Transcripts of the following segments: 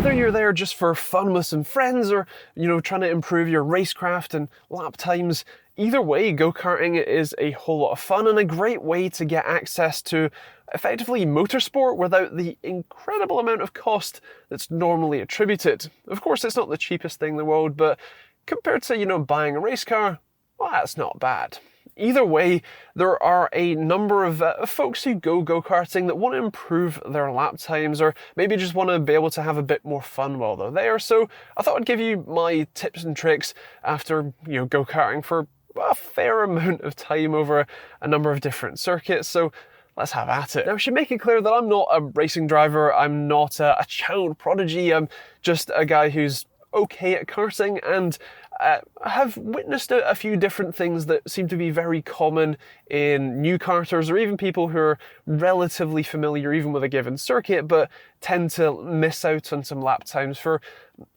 Whether you're there just for fun with some friends or, trying to improve your racecraft and lap times, either way, go-karting is a whole lot of fun and a great way to get access to effectively motorsport without the incredible amount of cost that's normally attributed. Of course, it's not the cheapest thing in the world, but compared to, buying a race car, well, that's not bad. Either way, there are a number of folks who go go-karting that want to improve their lap times or maybe just want to be able to have a bit more fun while they're there. So I thought I'd give you my tips and tricks after, go-karting for a fair amount of time over a number of different circuits. So let's have at it. Now, I should make it clear that I'm not a racing driver. I'm not a child prodigy. I'm just a guy who's okay at karting and have witnessed a few different things that seem to be very common in new karters or even people who are relatively familiar even with a given circuit but tend to miss out on some lap times for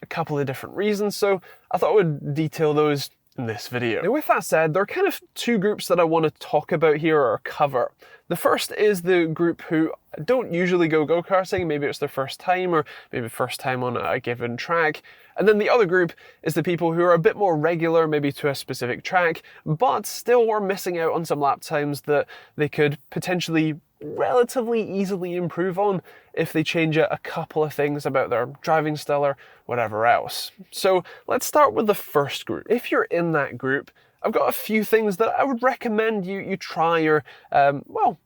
a couple of different reasons. So I thought I would detail those in this video. Now, with that said, there are kind of two groups that I want to talk about here or cover. The first is the group who don't usually go go-karting, maybe it's their first time or maybe first time on a given track. And then the other group is the people who are a bit more regular, maybe to a specific track, but still are missing out on some lap times that they could potentially relatively easily improve on if they change a couple of things about their driving style or whatever else. So let's start with the first group. If you're in that group, I've got a few things that I would recommend you try or,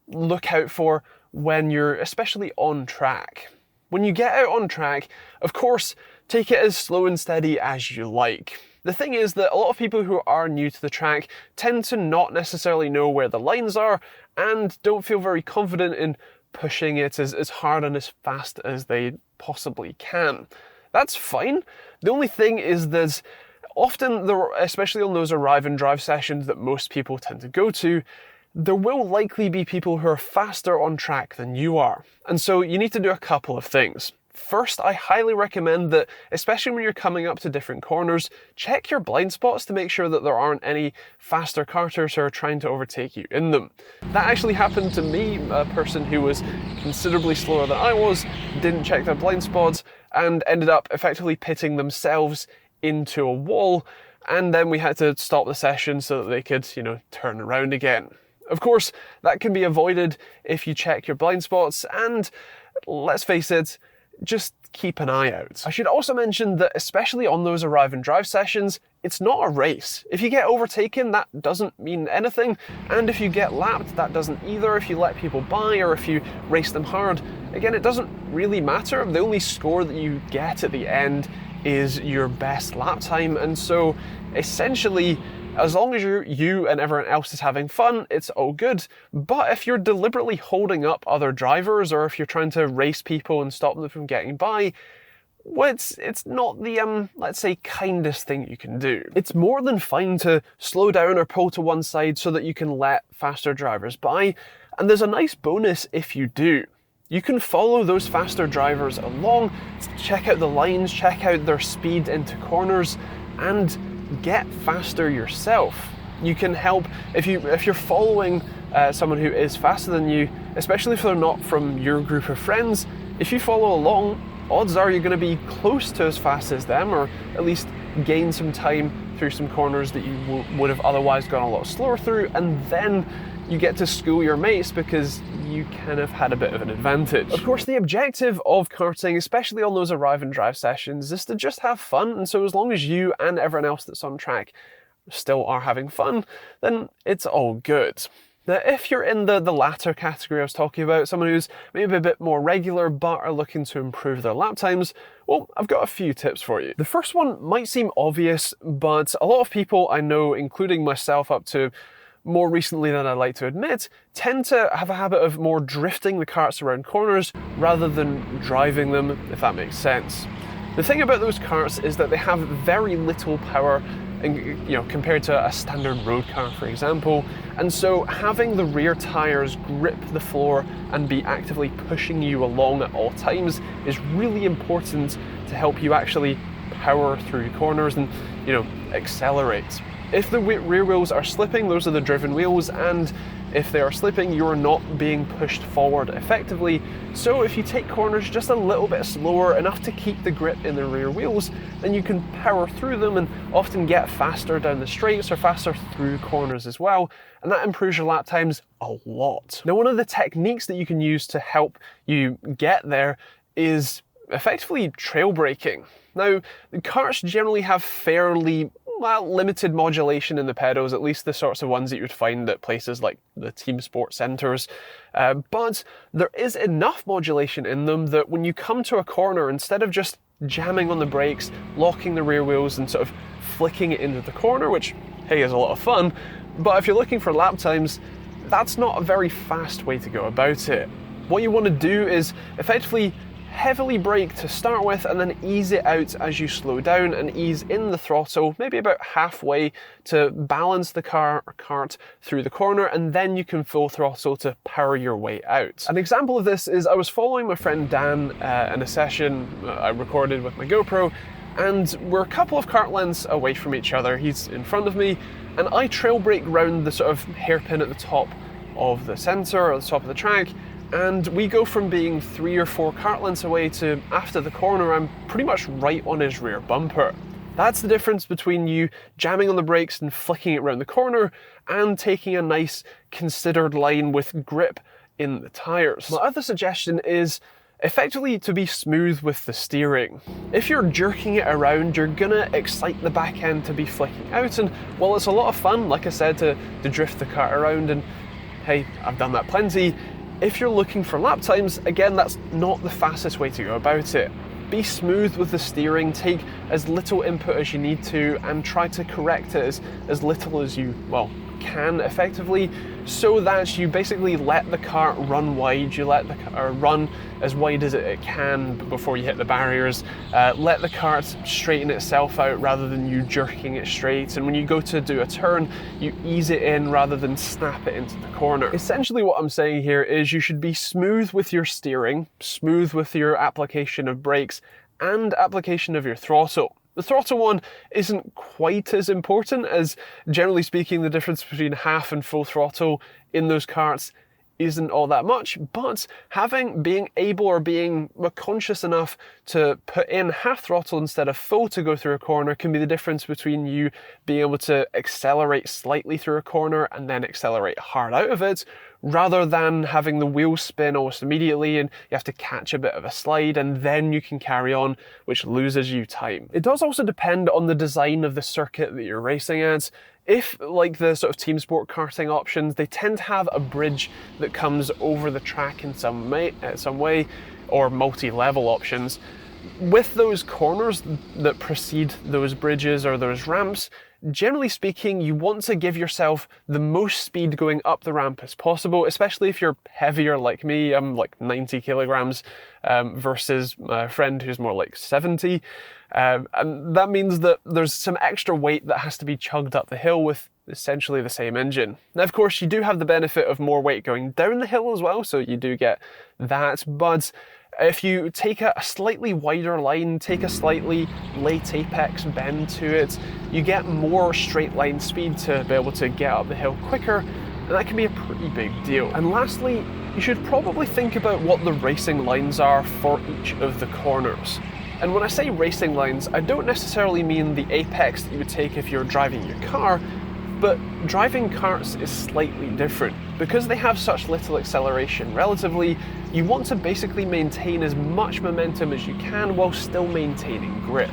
look out for when you're especially on track. When you get out on track, of course, take it as slow and steady as you like. The thing is that a lot of people who are new to the track tend to not necessarily know where the lines are and don't feel very confident in pushing it as hard and as fast as they possibly can. That's fine. The only thing is that often, especially on those arrive and drive sessions that most people tend to go to, there will likely be people who are faster on track than you are. And so you need to do a couple of things. First, I highly recommend that, especially when you're coming up to different corners, check your blind spots to make sure that there aren't any faster karters who are trying to overtake you in them. That actually happened to me, a person who was considerably slower than I was, didn't check their blind spots, and ended up effectively pitting themselves into a wall, and then we had to stop the session so that they could, turn around again. Of course, that can be avoided if you check your blind spots, and let's face it, just keep an eye out. I should also mention that especially on those arrive and drive sessions, it's not a race. If you get overtaken, that doesn't mean anything, and if you get lapped, that doesn't either. If you let people by or if you race them hard, again, it doesn't really matter. The only score that you get at the end is your best lap time, and so essentially, as long as you and everyone else is having fun, it's all good. But if you're deliberately holding up other drivers or if you're trying to race people and stop them from getting by, well, it's not the, let's say, kindest thing you can do. It's more than fine to slow down or pull to one side so that you can let faster drivers by. And there's a nice bonus if you do. You can follow those faster drivers along, check out the lines, check out their speed into corners, and get faster yourself. You can help if you're following someone who is faster than you, especially if they're not from your group of friends. If you follow along, odds are you're going to be close to as fast as them, or at least gain some time through some corners that you would have otherwise gone a lot slower through, and then you get to school your mates because you kind of had a bit of an advantage. Of course, the objective of karting, especially on those arrive and drive sessions, is to just have fun, and so as long as you and everyone else that's on track still are having fun, then it's all good. Now, if you're in the latter category I was talking about, someone who's maybe a bit more regular but are looking to improve their lap times, well, I've got a few tips for you. The first one might seem obvious, but a lot of people I know, including myself up to more recently than I'd like to admit, tend to have a habit of more drifting the karts around corners rather than driving them, if that makes sense. The thing about those karts is that they have very little power compared to a standard road car, for example, and so having the rear tires grip the floor and be actively pushing you along at all times is really important to help you actually power through corners and, accelerate. If the rear wheels are slipping, those are the driven wheels, and if they are slipping, you're not being pushed forward effectively. So if you take corners just a little bit slower, enough to keep the grip in the rear wheels, then you can power through them and often get faster down the straights or faster through corners as well, and that improves your lap times a lot. Now, one of the techniques that you can use to help you get there is effectively trail braking. Now, the karts generally have fairly limited modulation in the pedals, at least the sorts of ones that you'd find at places like the team sport centres, but there is enough modulation in them that when you come to a corner, instead of just jamming on the brakes, locking the rear wheels and sort of flicking it into the corner, which, hey, is a lot of fun, but if you're looking for lap times, that's not a very fast way to go about it. What you want to do is effectively heavily brake to start with and then ease it out as you slow down and ease in the throttle, maybe about halfway, to balance the cart through the corner, and then you can full throttle to power your way out. An example of this is I was following my friend Dan in a session I recorded with my GoPro, and we're a couple of kart lengths away from each other. He's in front of me, and I trail brake round the sort of hairpin at the top of the sensor, or the top of the track, and we go from being 3 or 4 kart lengths away to, after the corner, I'm pretty much right on his rear bumper. That's the difference between you jamming on the brakes and flicking it around the corner and taking a nice considered line with grip in the tyres. My other suggestion is effectively to be smooth with the steering. If you're jerking it around, you're gonna excite the back end to be flicking out, and while it's a lot of fun, like I said, to drift the kart around, and hey, I've done that plenty, if you're looking for lap times, again, that's not the fastest way to go about it. Be smooth with the steering, take as little input as you need to, and try to correct it as little as you, can effectively, so that you basically let the kart run wide, you let the car run as wide as it can before you hit the barriers, let the kart straighten itself out rather than you jerking it straight, and when you go to do a turn, you ease it in rather than snap it into the corner. Essentially what I'm saying here is you should be smooth with your steering, smooth with your application of brakes, and application of your throttle. The throttle one isn't quite as important, as generally speaking the difference between half and full throttle in those karts isn't all that much, but being able or being conscious enough to put in half throttle instead of full to go through a corner can be the difference between you being able to accelerate slightly through a corner and then accelerate hard out of it, rather than having the wheels spin almost immediately and you have to catch a bit of a slide and then you can carry on, which loses you time. It does also depend on the design of the circuit that you're racing at. If, like the sort of team sport karting options, they tend to have a bridge that comes over the track in some way, or multi-level options, with those corners that precede those bridges or those ramps, generally speaking, you want to give yourself the most speed going up the ramp as possible, especially if you're heavier like me. I'm like 90 kilograms versus my friend who's more like 70. And that means that there's some extra weight that has to be chugged up the hill with essentially the same engine. Now, of course, you do have the benefit of more weight going down the hill as well, so you do get that, but if you take a slightly wider line, take a slightly late apex bend to it, you get more straight line speed to be able to get up the hill quicker, and that can be a pretty big deal. And lastly, you should probably think about what the racing lines are for each of the corners. And when I say racing lines, I don't necessarily mean the apex that you would take if you're driving your car, but driving karts is slightly different. Because they have such little acceleration relatively, you want to basically maintain as much momentum as you can while still maintaining grip.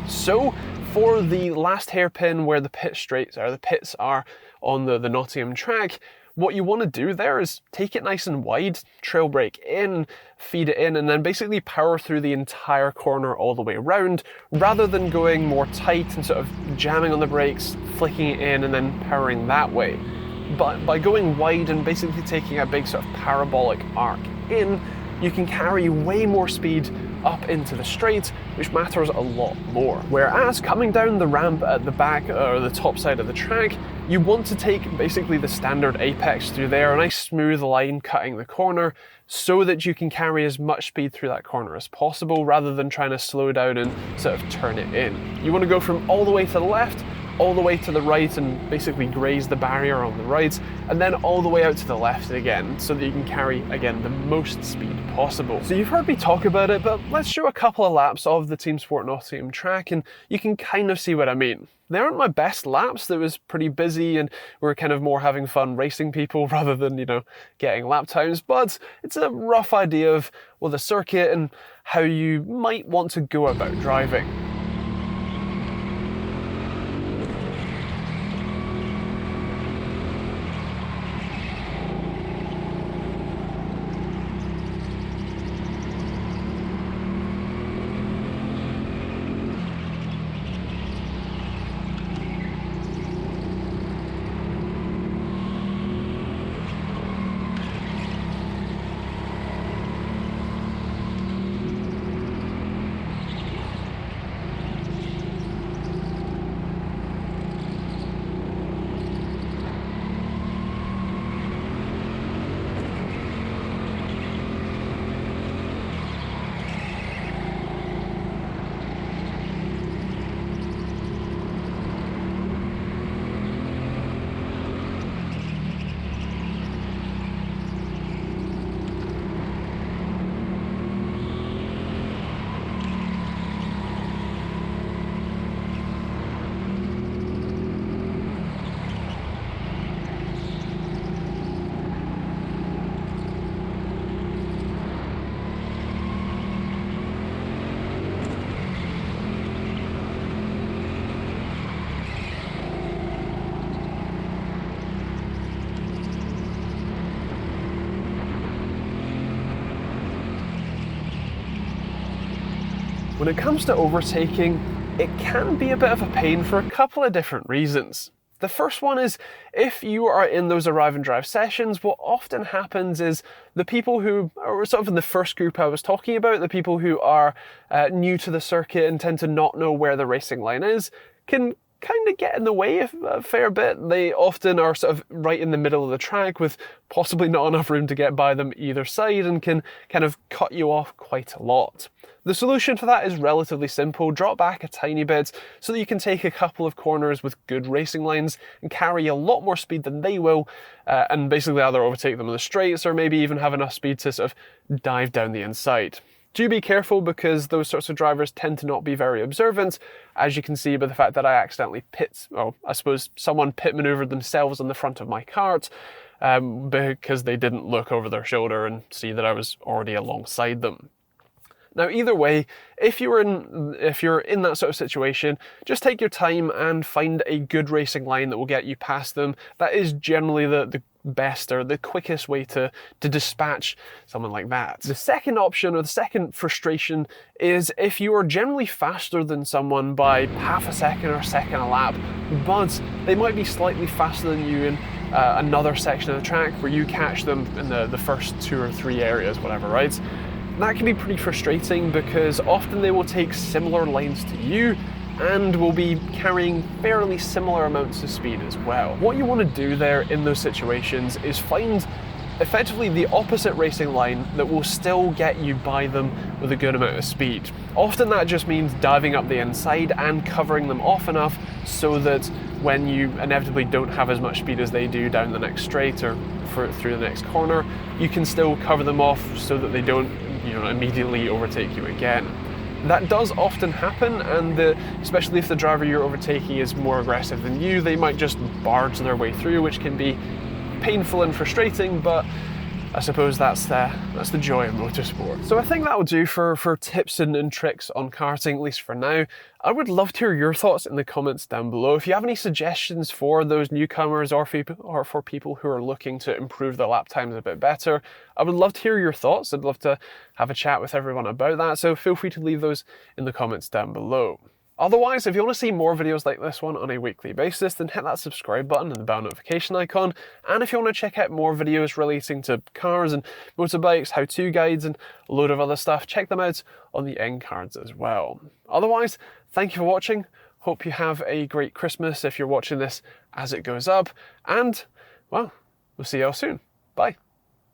So for the last hairpin where the pits are on the Nottingham track, what you want to do there is take it nice and wide, trail brake in, feed it in, and then basically power through the entire corner all the way around, rather than going more tight and sort of jamming on the brakes, flicking it in, and then powering that way. But by going wide and basically taking a big sort of parabolic arc in, you can carry way more speed up into the straight, which matters a lot more. Whereas coming down the ramp at the back or the top side of the track, you want to take basically the standard apex through there, a nice smooth line cutting the corner, so that you can carry as much speed through that corner as possible, rather than trying to slow down and sort of turn it in. You want to go from all the way to the left all the way to the right and basically graze the barrier on the right, and then all the way out to the left again, so that you can carry, again, the most speed possible. So you've heard me talk about it, but let's show a couple of laps of the Team Sport Nottingham track and you can kind of see what I mean. They aren't my best laps. There was pretty busy and we were kind of more having fun racing people rather than, you know, getting lap times, but it's a rough idea of, well, the circuit and how you might want to go about driving. When it comes to overtaking, it can be a bit of a pain for a couple of different reasons. The first one is, if you are in those arrive and drive sessions, what often happens is the people who are sort of in the first group I was talking about, the people who are new to the circuit and tend to not know where the racing line is, can kind of get in the way a fair bit. They often are sort of right in the middle of the track with possibly not enough room to get by them either side and can kind of cut you off quite a lot. The solution for that is relatively simple. Drop back a tiny bit so that you can take a couple of corners with good racing lines and carry a lot more speed than they will, and basically either overtake them in the straights or maybe even have enough speed to sort of dive down the inside. Do be careful because those sorts of drivers tend to not be very observant, as you can see by the fact that I accidentally someone pit maneuvered themselves on the front of my kart because they didn't look over their shoulder and see that I was already alongside them. Now, either way, if you're in that sort of situation, just take your time and find a good racing line that will get you past them. That is generally the best or the quickest way to dispatch someone like that. The second option, or the second frustration, is if you are generally faster than someone by half a second or a second a lap, but they might be slightly faster than you in another section of the track where you catch them in the first 2 or 3 areas, whatever, right? That can be pretty frustrating because often they will take similar lines to you and will be carrying fairly similar amounts of speed as well. What you want to do there in those situations is find effectively the opposite racing line that will still get you by them with a good amount of speed. Often that just means diving up the inside and covering them off enough so that when you inevitably don't have as much speed as they do down the next straight or through the next corner, you can still cover them off so that they don't immediately overtake you again. That does often happen, and especially if the driver you're overtaking is more aggressive than you, they might just barge their way through, which can be painful and frustrating, but I suppose that's the joy of motorsport. So I think that'll do for tips and tricks on karting, at least for now. I would love to hear your thoughts in the comments down below. If you have any suggestions for those newcomers or for people who are looking to improve their lap times a bit better, I would love to hear your thoughts. I'd love to have a chat with everyone about that, so feel free to leave those in the comments down below. Otherwise, if you want to see more videos like this one on a weekly basis, then hit that subscribe button and the bell notification icon. And if you want to check out more videos relating to cars and motorbikes, how-to guides, and a load of other stuff, check them out on the end cards as well. Otherwise, thank you for watching. Hope you have a great Christmas if you're watching this as it goes up. And, well, we'll see you all soon. Bye.